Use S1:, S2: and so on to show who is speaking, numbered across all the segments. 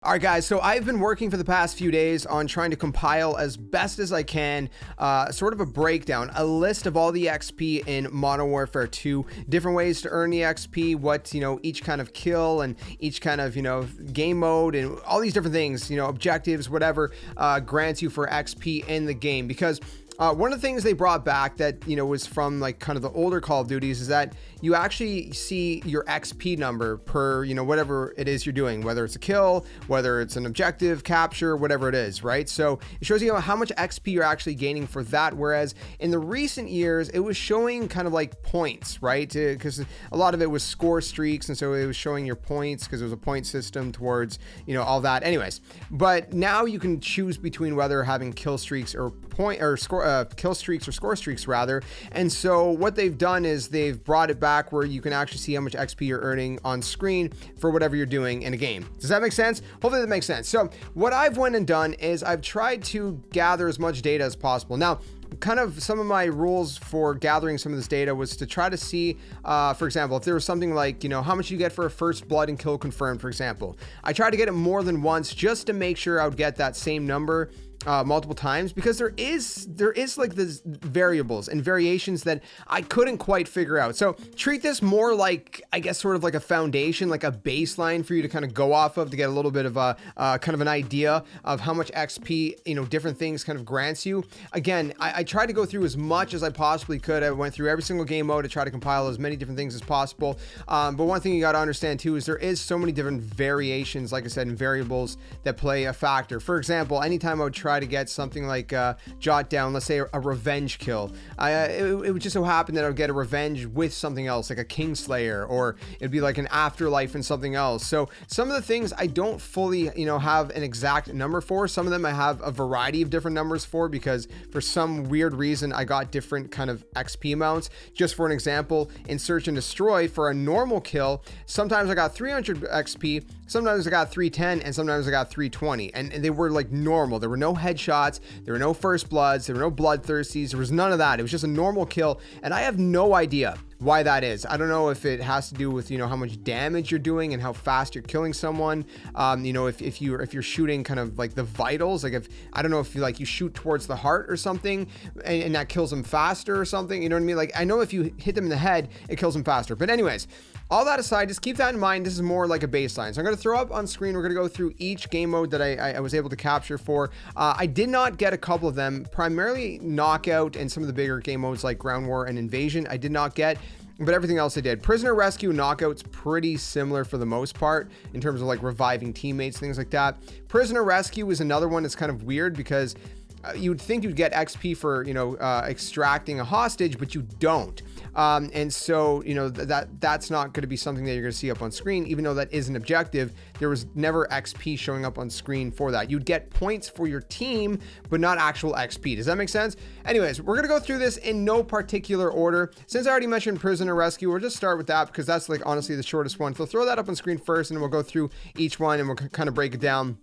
S1: All right, guys, so I've been working for the past few days on trying to compile as best as I can, sort of a breakdown, a list of all the XP in Modern Warfare 2, different ways to earn the XP, what, each kind of kill and each kind of, game mode and all these different things, objectives, whatever, grants you for XP in the game. Because one of the things they brought back that, was from like kind of the older Call of Duties is that you actually see your XP number per, whatever it is you're doing, whether it's a kill, whether it's an objective, capture, whatever it is, right? So it shows you how much XP you're actually gaining for that. Whereas in the recent years, it was showing kind of like points, right? Because a lot of it was score streaks. And so it was showing your points because it was a point system towards, all that. Anyways, but now you can choose between whether having kill streaks or kill streaks or score streaks rather. And so what they've done is they've brought it back where you can actually see how much XP you're earning on screen for whatever you're doing in a game. Does that make sense? Hopefully that makes sense. So what I've went and done is I've tried to gather as much data as possible. Now, kind of some of my rules for gathering some of this data was to try to see, for example, if there was something like, how much you get for a first blood and kill confirmed, for example. I tried to get it more than once just to make sure I would get that same number multiple times, because there is like this variables and variations that I couldn't quite figure out. So treat this more like, I guess, sort of like a foundation, like a baseline for you to kind of go off of to get a little bit of a kind of an idea of how much XP, different things kind of grants you. Again, I tried to go through as much as I possibly could. I went through every single game mode to try to compile as many different things as possible. But one thing you got to understand too is there is so many different variations, like I said, and variables that play a factor. For example, anytime I would try to get something like jot down, let's say a revenge kill, it would just so happen that I would get a revenge with something else, like a Kingslayer, or it'd be like an afterlife and something else. So some of the things I don't fully, have an exact number for. Some of them I have a variety of different numbers for, because for some weird reason I got different kind of XP amounts. Just for an example, in Search and Destroy, for a normal kill, sometimes I got 300 XP, sometimes I got 310, and sometimes I got 320, and they were like normal. There were no headshots, there were no first bloods, there were no bloodthirsties, there was none of that. It was just a normal kill, and I have no idea why that is. I don't know if it has to do with, how much damage you're doing and how fast you're killing someone. If you're shooting kind of like the vitals, like if, I don't know if you shoot towards the heart or something and that kills them faster or something, you know what I mean? Like, I know if you hit them in the head, it kills them faster. But anyways, all that aside, just keep that in mind. This is more like a baseline. So I'm going to throw up on screen. We're going to go through each game mode that I was able to capture for. I did not get a couple of them, primarily Knockout and some of the bigger game modes like Ground War and Invasion. I did not get, but everything else I did. Prisoner Rescue, Knockout's pretty similar for the most part in terms of like reviving teammates, things like that. Prisoner Rescue is another one that's kind of weird because you would think you'd get XP for, extracting a hostage, but you don't. And so, that's not going to be something that you're going to see up on screen, even though that is an objective. There was never XP showing up on screen for that. You'd get points for your team, but not actual XP. Does that make sense? Anyways, we're going to go through this in no particular order. Since I already mentioned Prisoner Rescue, we'll just start with that because that's like honestly the shortest one. So throw that up on screen first, and then we'll go through each one and we'll kind of break it down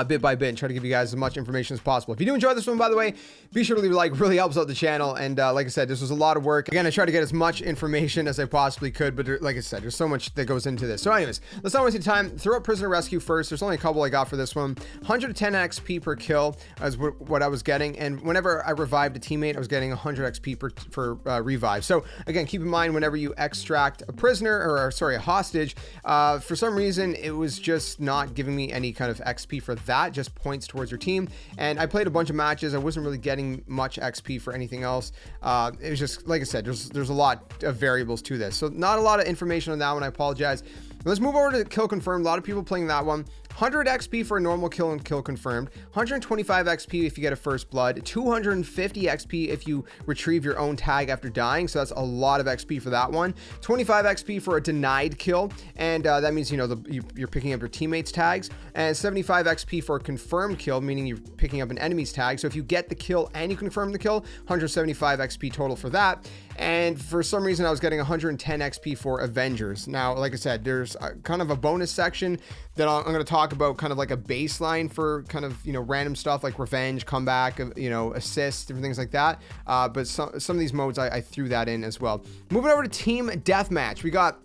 S1: bit by bit and try to give you guys as much information as possible. If you do enjoy this one, by the way, be sure to leave a like. Really helps out the channel. And like I said, this was a lot of work. Again, I tried to get as much information as I possibly could, but like I said, there's so much that goes into this. So anyways, let's not waste any time. Throw up Prisoner Rescue first. There's only a couple I got for this one. 110 XP per kill is what I was getting. And whenever I revived a teammate, I was getting 100 XP for revive. So again, keep in mind, whenever you extract a prisoner a hostage, for some reason, it was just not giving me any kind of XP for that, just points towards your team. And I played a bunch of matches. I wasn't really getting much XP for anything else. It was just, like I said, there's a lot of variables to this. So not a lot of information on that one. I apologize. Let's move over to kill confirmed. A lot of people playing that one. 100 XP for a normal kill and kill confirmed, 125 XP if you get a first blood, 250 XP if you retrieve your own tag after dying, so that's a lot of XP for that one, 25 XP for a denied kill, and that means you're picking up your teammates tags, and 75 XP for a confirmed kill, meaning you're picking up an enemy's tag. So if you get the kill and you confirm the kill, 175 XP total for that. And for some reason I was getting 110 XP for Avengers. Now, like I said, there's kind of a bonus section that I'm going to talk about, kind of like a baseline for kind of, random stuff like revenge, comeback, assists, different things like that. But some of these modes, I threw that in as well. Moving over to team deathmatch, we got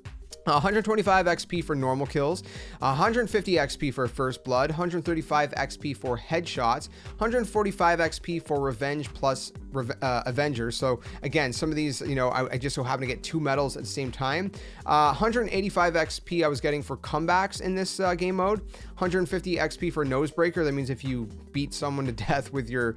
S1: 125 XP for normal kills, 150 XP for first blood, 135 XP for headshots, 145 XP for revenge plus Avengers. So again, some of these, you know, I just so happen to get 2 medals at the same time. 185 XP I was getting for comebacks in this game mode. 150 XP for nosebreaker. That means if you beat someone to death with your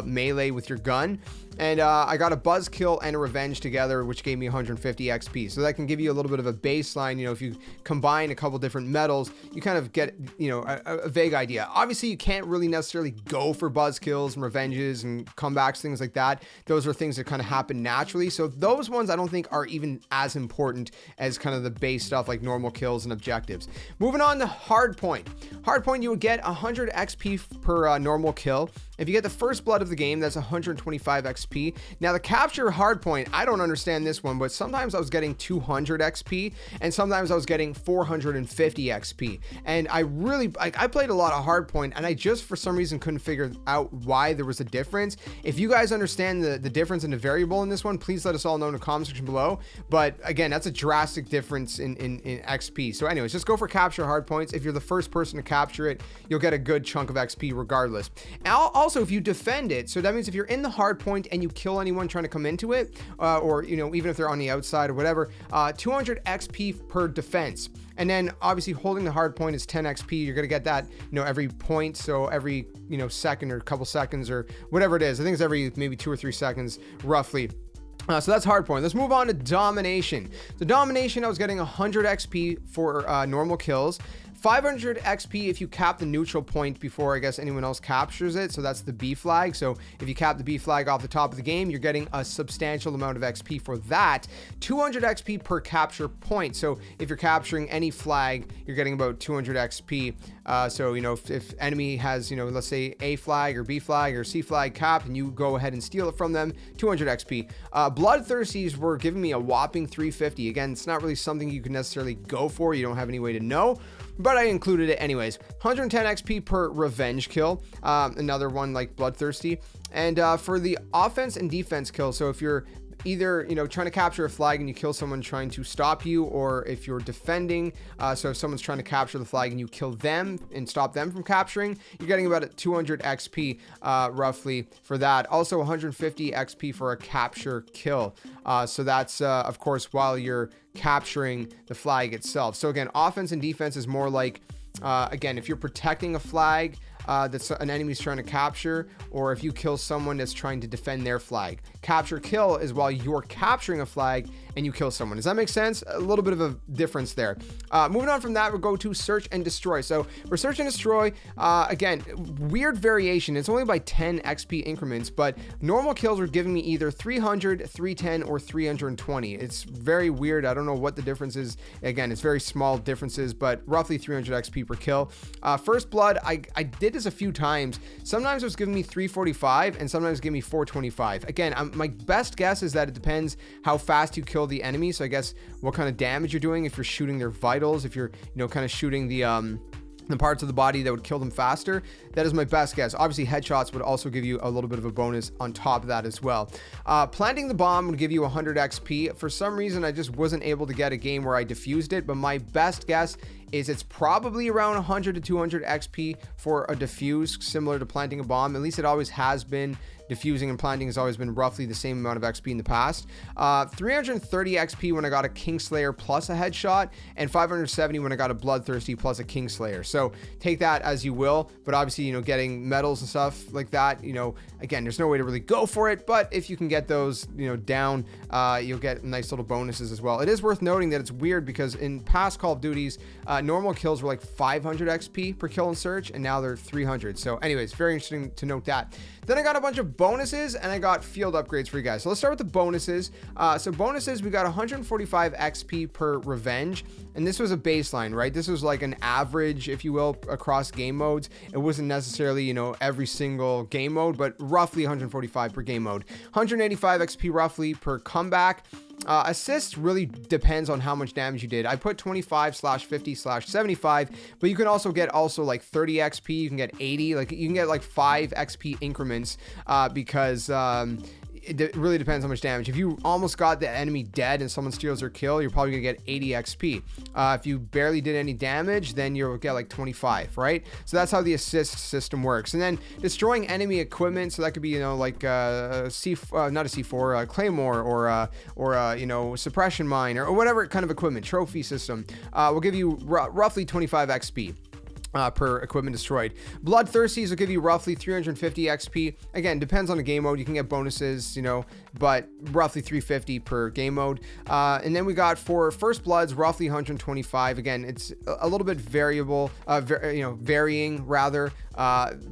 S1: melee with your gun. And I got a buzz kill and a revenge together, which gave me 150 XP. So that can give you a little bit of a baseline. You know, if you combine a couple different medals, you kind of get, you know, a vague idea. Obviously, you can't really necessarily go for buzz kills and revenges and comebacks, things like that. Those are things that kind of happen naturally. So those ones I don't think are even as important as kind of the base stuff like normal kills and objectives. Moving on to hardpoint. Hardpoint, you would get 100 XP per normal kill. If you get the first blood of the game, that's 125 XP. Now the capture hardpoint, I don't understand this one, but sometimes I was getting 200 XP and sometimes I was getting 450 XP. And I played a lot of hardpoint and I just for some reason couldn't figure out why there was a difference. If you guys understand the difference in the variable in this one, please let us all know in the comment section below. But again, that's a drastic difference in XP. So anyways, just go for capture hardpoints. If you're the first person to capture it, you'll get a good chunk of XP regardless. Also, if you defend it, so that means if you're in the hard point and you kill anyone trying to come into it, or, you know, even if they're on the outside or whatever, 200 XP per defense. And then obviously holding the hard point is 10 XP. You're going to get that, you know, every point. So every, you know, second or a couple seconds or whatever it is. I think it's every maybe 2 or 3 seconds roughly. So that's hardpoint. Let's move on to domination. So domination, I was getting 100 XP for normal kills. 500 XP if you cap the neutral point before, I guess, anyone else captures it. So that's the B flag. So if you cap the B flag off the top of the game, you're getting a substantial amount of XP for that. 200 XP per capture point. So if you're capturing any flag, you're getting about 200 XP. So, you know, if enemy has, you know, let's say A flag or B flag or C flag capped and you go ahead and steal it from them, 200 XP. Bloodthirsties were giving me a whopping 350. Again, it's not really something you can necessarily go for. You don't have any way to know, but I included it anyways. 110 XP per revenge kill, another one like bloodthirsty. And for the offense and defense kill, so if you're either, you know, trying to capture a flag and you kill someone trying to stop you, or if you're defending, so if someone's trying to capture the flag and you kill them and stop them from capturing, you're getting about 200 XP roughly for that. Also 150 XP for a capture kill. So that's of course while you're capturing the flag itself. So again, offense and defense is more like, again, if you're protecting a flag that's an enemy's trying to capture, or if you kill someone that's trying to defend their flag. Capture kill is while you're capturing a flag and you kill someone. Does that make sense? A little bit of a difference there. Moving on from that, we'll go to search and destroy. So for search and destroy, again, weird variation. It's only by 10 XP increments, but normal kills were giving me either 300, 310, or 320. It's very weird. I don't know what the difference is. Again, it's very small differences, but roughly 300 XP per kill. First blood, I did this a few times. Sometimes it was giving me 345 and sometimes giving me 425. Again, my best guess is that it depends how fast you kill the enemy. So I guess what kind of damage you're doing, if you're shooting their vitals, if you're, you know, kind of shooting the parts of the body that would kill them faster. That is my best guess. Obviously, headshots would also give you a little bit of a bonus on top of that as well. Planting the bomb would give you 100 XP. For some reason, I just wasn't able to get a game where I defused it, but my best guess is it's probably around 100 to 200 XP for a defuse, similar to planting a bomb. At least it always has been. Diffusing and planting has always been roughly the same amount of XP in the past. 330 XP when I got a Kingslayer plus a headshot, and 570 when I got a Bloodthirsty plus a Kingslayer. So take that as you will, but obviously, you know, getting medals and stuff like that, you know, again, there's no way to really go for it, but if you can get those, you know, down, you'll get nice little bonuses as well. It is worth noting that it's weird because in past Call of Duties, normal kills were like 500 XP per kill and search, and now they're 300. So anyways, very interesting to note that. Then I got a bunch of bonuses and I got field upgrades for you guys. So let's start with the bonuses. So bonuses, we got 145 XP per revenge. And this was a baseline, right? This was like an average, if you will, across game modes. It wasn't necessarily, you know, every single game mode, but roughly 145 per game mode. 185 XP roughly per comeback. Assist really depends on how much damage you did. I put 25/50/75, but you can also get like 30 XP. You can get 80, like you can get like 5 XP increments because it really depends how much damage. If you almost got the enemy dead and someone steals their kill, you're probably gonna get 80 XP. If you barely did any damage, then you'll get like 25, right? So that's how the assist system works. And then destroying enemy equipment, so that could be, you know, like not a C4, claymore, or you know, suppression mine, or whatever kind of equipment, trophy system, will give you roughly 25 XP. Per equipment destroyed. Bloodthirsties will give you roughly 350 XP. Again, depends on the game mode. You can get bonuses, you know, but roughly 350 per game mode. And then we got for First Bloods, roughly 125. Again, it's a little bit variable, varying rather.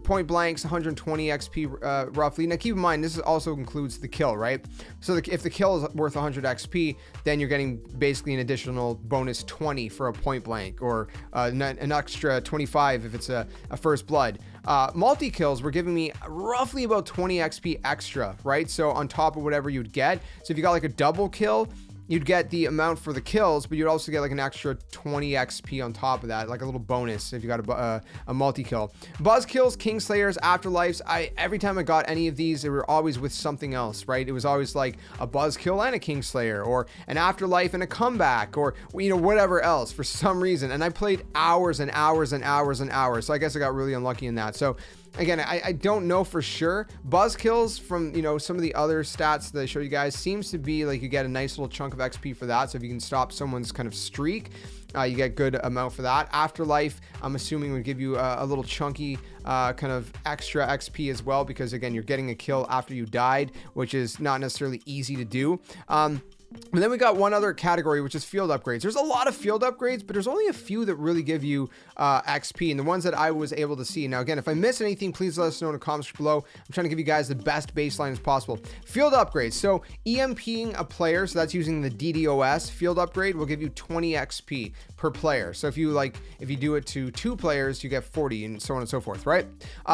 S1: Point Blanks, 120 XP roughly. Now keep in mind, this also includes the kill, right? So if the kill is worth 100 XP, then you're getting basically an additional bonus 20 for a Point Blank, or an extra 25 if it's a First Blood. Multi-kills were giving me roughly about 20 XP extra, right? So on top of whatever you'd get. So if you got like a double kill, you'd get the amount for the kills, but you'd also get like an extra 20 XP on top of that, like a little bonus if you got a multi-kill. Buzz kills, Kingslayers, Afterlives. Every time I got any of these, they were always with something else, right? It was always like a Buzz kill and a Kingslayer, or an Afterlife and a comeback, or, you know, whatever else for some reason. And I played hours and hours and hours and hours. So I guess I got really unlucky in that. So again, I don't know for sure. Buzz kills, from, you know, some of the other stats that I show you guys, seems to be like you get a nice little chunk of XP for that. So if you can stop someone's kind of streak, you get good amount for that. Afterlife, I'm assuming, would give you a little chunky kind of extra XP as well, because again, you're getting a kill after you died, which is not necessarily easy to do. And then we got one other category, which is field upgrades. There's a lot of field upgrades, but there's only a few that really give you XP, and the ones that I was able to see. Now, again, if I miss anything, please let us know in the comments below. I'm trying to give you guys the best baseline as possible. Field upgrades. So EMPing a player, so that's using the DDoS field upgrade, will give you 20 XP per player. So if you do it to 2 players, you get 40, and so on and so forth, right?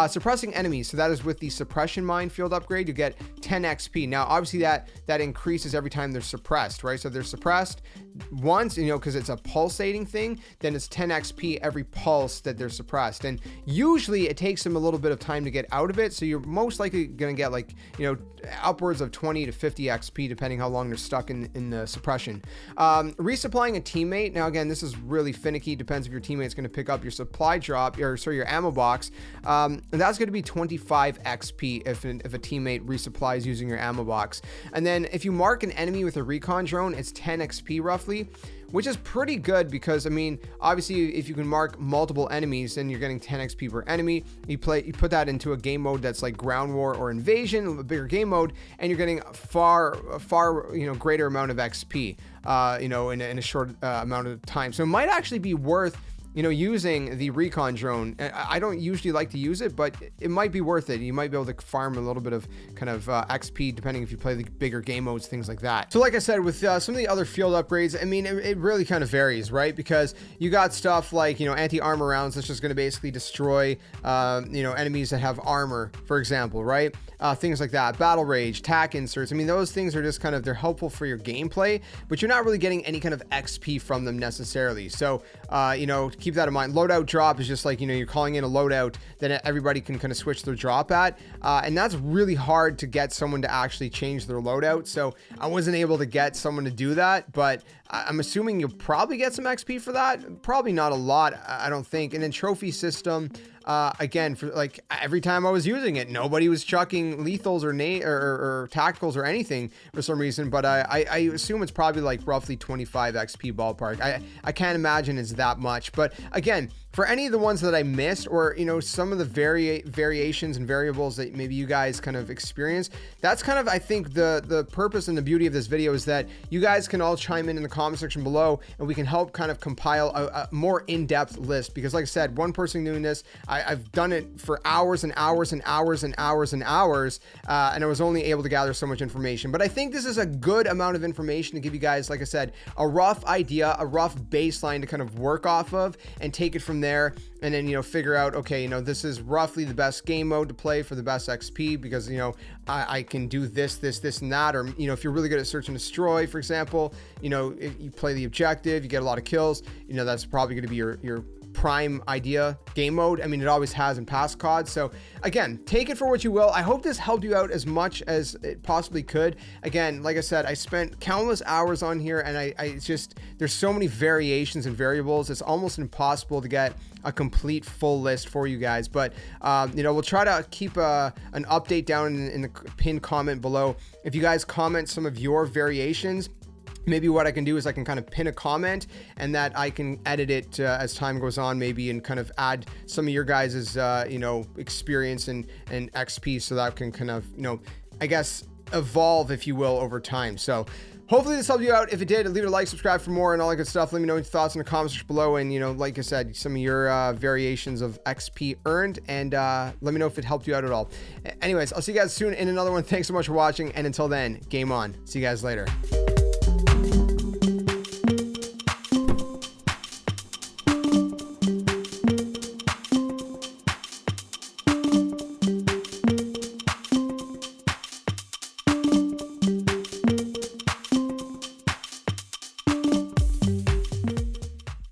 S1: Suppressing enemies. So that is with the suppression mine field upgrade, you get 10 XP. Now, obviously that increases every time they're suppressed, right? So if they're suppressed once, you know, because it's a pulsating thing, then it's 10 XP every pulse that they're suppressed. And usually it takes them a little bit of time to get out of it. So you're most likely going to get, like, you know, upwards of 20 to 50 XP, depending how long they're stuck in the suppression. Resupplying a teammate. Now, again, this is really finicky. Depends if your teammate's going to pick up your supply drop, or sorry, your ammo box. And that's going to be 25 XP if a teammate resupplies using your ammo box. And then if you mark an enemy with a recon drone, it's 10 XP roughly, which is pretty good, because I mean, obviously if you can mark multiple enemies, then you're getting 10 XP per enemy. You put that into a game mode that's like ground war or invasion, a bigger game mode, and you're getting far, you know, greater amount of XP, you know, in a short amount of time. So it might actually be worth, you know, using the recon drone. I don't usually like to use it, but it might be worth it. You might be able to farm a little bit of kind of XP, depending if you play the bigger game modes, things like that. So like I said, with some of the other field upgrades, I mean, it really kind of varies, right? Because you got stuff like, you know, anti-armor rounds, that's just going to basically destroy, you know, enemies that have armor, for example, right? Things like that. Battle rage, tack inserts. I mean, those things are just kind of, they're helpful for your gameplay, but you're not really getting any kind of XP from them necessarily. So, you know, keep that in mind. Loadout drop is just like, you know, you're calling in a loadout that everybody can kind of switch their drop at. And that's really hard to get someone to actually change their loadout. So I wasn't able to get someone to do that, but I'm assuming you'll probably get some XP for that. Probably not a lot, I don't think. And then trophy system, again, for like every time I was using it, nobody was chucking lethals or tacticals or anything for some reason, but I assume it's probably like roughly 25 XP ballpark. I can't imagine it's that much, but again, for any of the ones that I missed, or, you know, some of the variations and variables that maybe you guys kind of experience, that's kind of, I think, the purpose and the beauty of this video, is that you guys can all chime in the comment section below, and we can help kind of compile a more in-depth list. Because like I said, one person doing this, I've done it for hours and hours and hours and hours and hours, and I was only able to gather so much information. But I think this is a good amount of information to give you guys, like I said, a rough idea, a rough baseline to kind of work off of, and take it from there, and then, you know, figure out, okay, you know, this is roughly the best game mode to play for the best XP, because, you know, I can do this, and that. Or, you know, if you're really good at search and destroy, for example, you know, if you play the objective, you get a lot of kills, you know, that's probably going to be your prime idea game mode. I mean, it always has in past CODs. So again, take it for what you will. I hope this helped you out as much as it possibly could. Again, like I said, I spent countless hours on here, and I just, there's so many variations and variables. It's almost impossible to get a complete full list for you guys, but you know, we'll try to keep an update down in the pinned comment below. If you guys comment some of your variations, maybe what I can do is I can kind of pin a comment, and that I can edit it as time goes on, maybe, and kind of add some of your guys's you know, experience and XP, so that can kind of, you know, I guess evolve, if you will, over time. So hopefully this helped you out. If it did, leave a like, subscribe for more, and all that good stuff. Let me know your thoughts in the comments below, and, you know, like I said, some of your variations of XP earned, and let me know if it helped you out at all. Anyways, I'll see you guys soon in another one. Thanks so much for watching, and until then, game on. See you guys later.